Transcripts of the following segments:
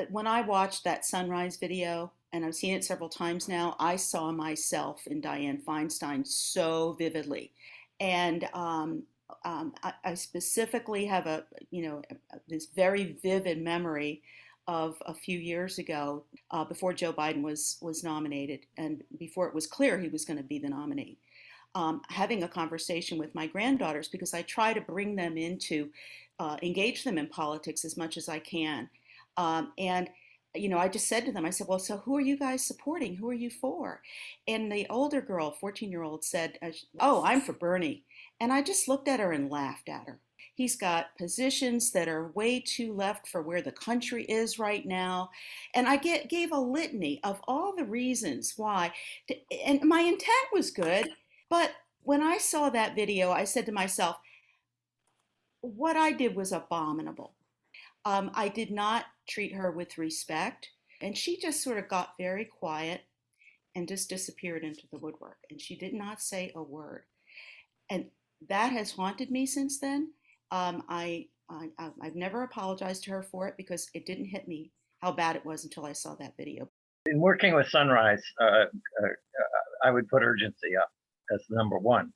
when I watched that sunrise video, and I've seen it several times now, I saw myself in Dianne Feinstein so vividly. And I specifically have this very vivid memory of a few years ago, before Joe Biden was nominated, and before it was clear he was going to be the nominee. Having a conversation with my granddaughters, because I try to bring them into, engage them in politics as much as I can. And I just said to them, I said, well, so who are you guys supporting? Who are you for? And the older girl, 14-year-old, said, oh, I'm for Bernie. And I just looked at her and laughed at her. He's got positions that are way too left for where the country is right now. And I gave a litany of all the reasons why. And my intent was good, but when I saw that video, I said to myself, what I did was abominable. I did not treat her with respect, and she just sort of got very quiet and just disappeared into the woodwork. And she did not say a word. And that has haunted me since then. I've never apologized to her for it because it didn't hit me how bad it was until I saw that video. In working with Sunrise, I would put urgency up as number one,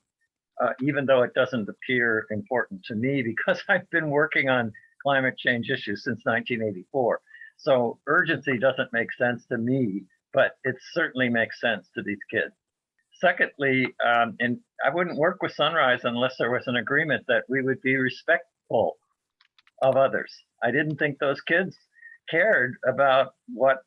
even though it doesn't appear important to me because I've been working on climate change issues since 1984. So urgency doesn't make sense to me, but it certainly makes sense to these kids. Secondly, and I wouldn't work with Sunrise unless there was an agreement that we would be respectful of others. I didn't think those kids cared about what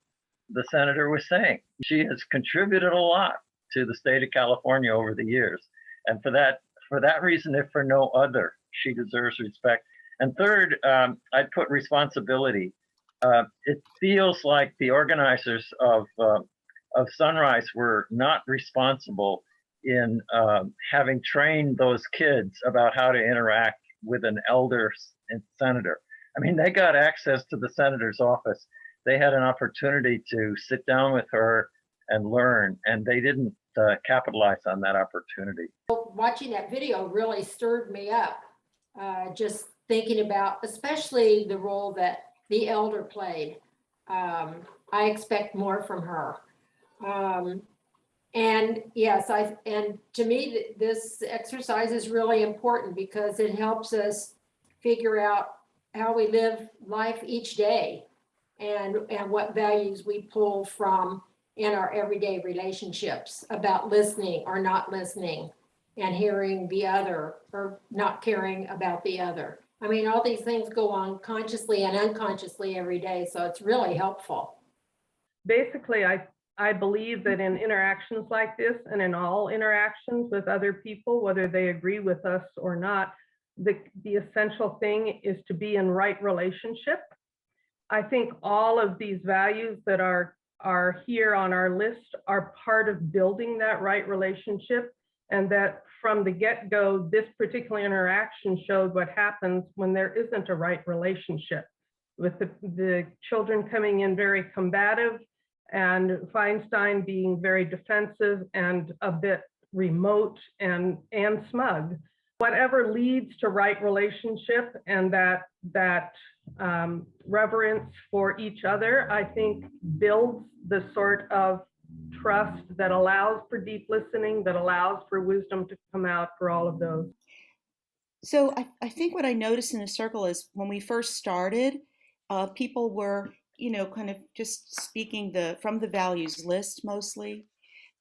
the senator was saying. She has contributed a lot to the state of California over the years. And for that reason, if for no other, she deserves respect. And third, I'd put responsibility. It feels like the organizers of Sunrise were not responsible in having trained those kids about how to interact with an elder senator. I mean, they got access to the senator's office. They had an opportunity to sit down with her and learn, and they didn't capitalize on that opportunity. Watching that video really stirred me up, just thinking about especially the role that the elder played. I expect more from her. And yes, and to me, this exercise is really important because it helps us figure out how we live life each day and what values we pull from in our everyday relationships about listening or not listening and hearing the other or not caring about the other. I mean, all these things go on consciously and unconsciously every day, so it's really helpful. Basically, I believe that in interactions like this and in all interactions with other people, whether they agree with us or not, the essential thing is to be in right relationship. I think all of these values that are here on our list are part of building that right relationship, and that from the get-go, this particular interaction showed what happens when there isn't a right relationship, with the children coming in very combative and Feinstein being very defensive and a bit remote and smug. Whatever leads to right relationship and that reverence for each other, I think builds the sort of trust that allows for deep listening, that allows for wisdom to come out for all of those. So I think what I noticed in the circle is when we first started, people were, kind of just speaking from the values list mostly.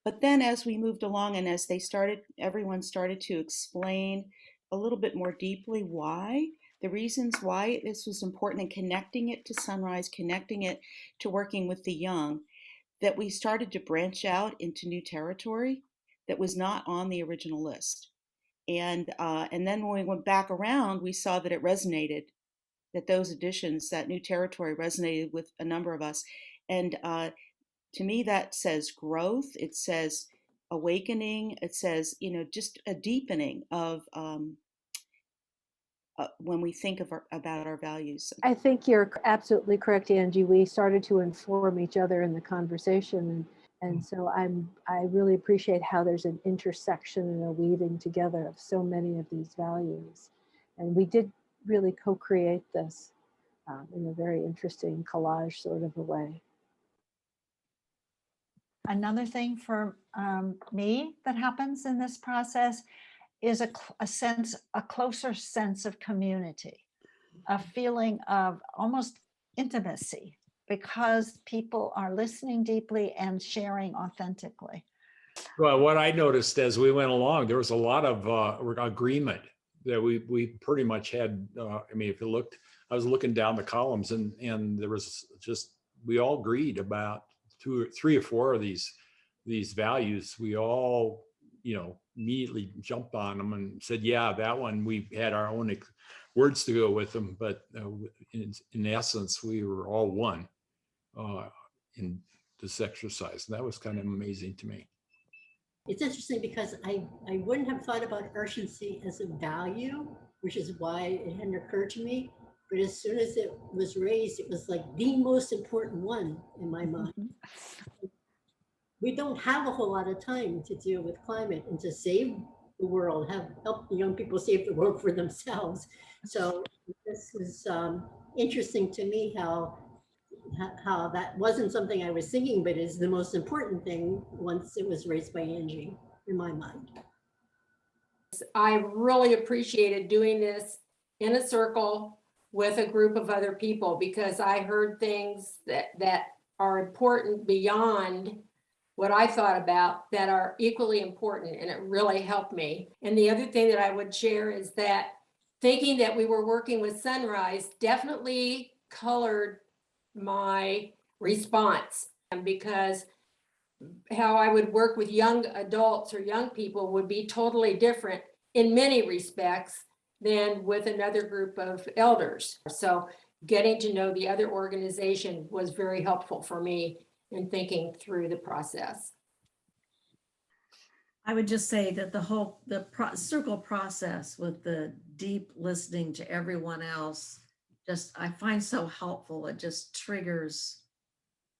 But then as we moved along and as everyone started to explain a little bit more deeply the reasons why this was important, and connecting it to Sunrise, connecting it to working with the young, that we started to branch out into new territory that was not on the original list. And then when we went back around, we saw that it resonated, that those additions, that new territory resonated with a number of us. And to me, that says growth. It says awakening. It says, just a deepening of when we think about our values. I think you're absolutely correct, Angie. We started to inform each other in the conversation. And so I really appreciate how there's an intersection and a weaving together of so many of these values. And we did really co-create this. in a very interesting collage sort of a way. Another thing for me that happens in this process is a closer sense of community, a feeling of almost intimacy, because people are listening deeply and sharing authentically. Well, what I noticed as we went along, there was a lot of agreement that we pretty much had. I mean, if you looked, I was looking down the columns, and there was just, we all agreed about 2 or 3 or 4 of these values. We all, immediately jumped on them and said, yeah, that one. We had our own words to go with them, but in essence, we were all one in this exercise. And that was kind of amazing to me. It's interesting because I wouldn't have thought about urgency as a value, which is why it hadn't occurred to me. But as soon as it was raised, it was like the most important one in my mind. We don't have a whole lot of time to deal with climate and to save the world, help the young people save the world for themselves. So this was interesting to me how that wasn't something I was thinking, but is the most important thing once it was raised by Angie in my mind. I really appreciated doing this in a circle with a group of other people, because I heard things that are important beyond what I thought about that are equally important, and it really helped me. And the other thing that I would share is that thinking that we were working with Sunrise definitely colored my response, and because how I would work with young adults or young people would be totally different in many respects than with another group of elders. So getting to know the other organization was very helpful for me in thinking through the process. I would just say that the circle process with the deep listening to everyone else, I find so helpful. It just triggers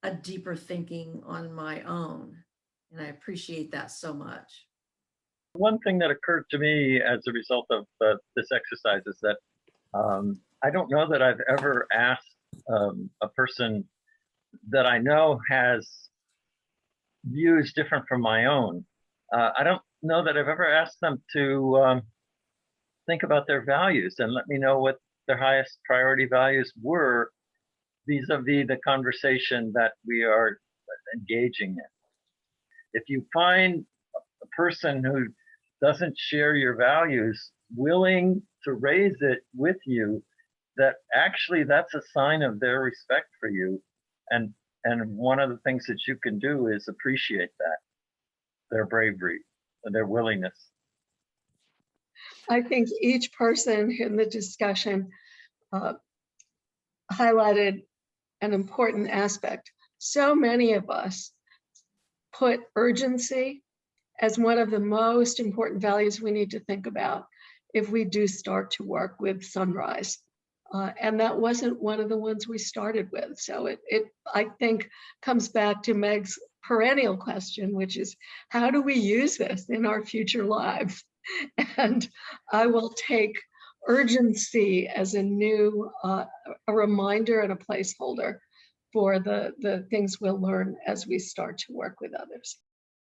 a deeper thinking on my own. And I appreciate that so much. One thing that occurred to me as a result of this exercise is that I don't know that I've ever asked a person that I know has views different from my own. I don't know that I've ever asked them to think about their values and let me know what their highest priority values were vis-a-vis the conversation that we are engaging in. If you find a person who doesn't share your values willing to raise it with you, that actually that's a sign of their respect for you. And one of the things that you can do is appreciate that, their bravery, their willingness. I think each person in the discussion highlighted an important aspect. So many of us put urgency as one of the most important values we need to think about if we do start to work with Sunrise. And that wasn't one of the ones we started with. So it I think comes back to Meg's perennial question, which is, how do we use this in our future lives? And I will take urgency as a new, a reminder and a placeholder for the things we'll learn as we start to work with others.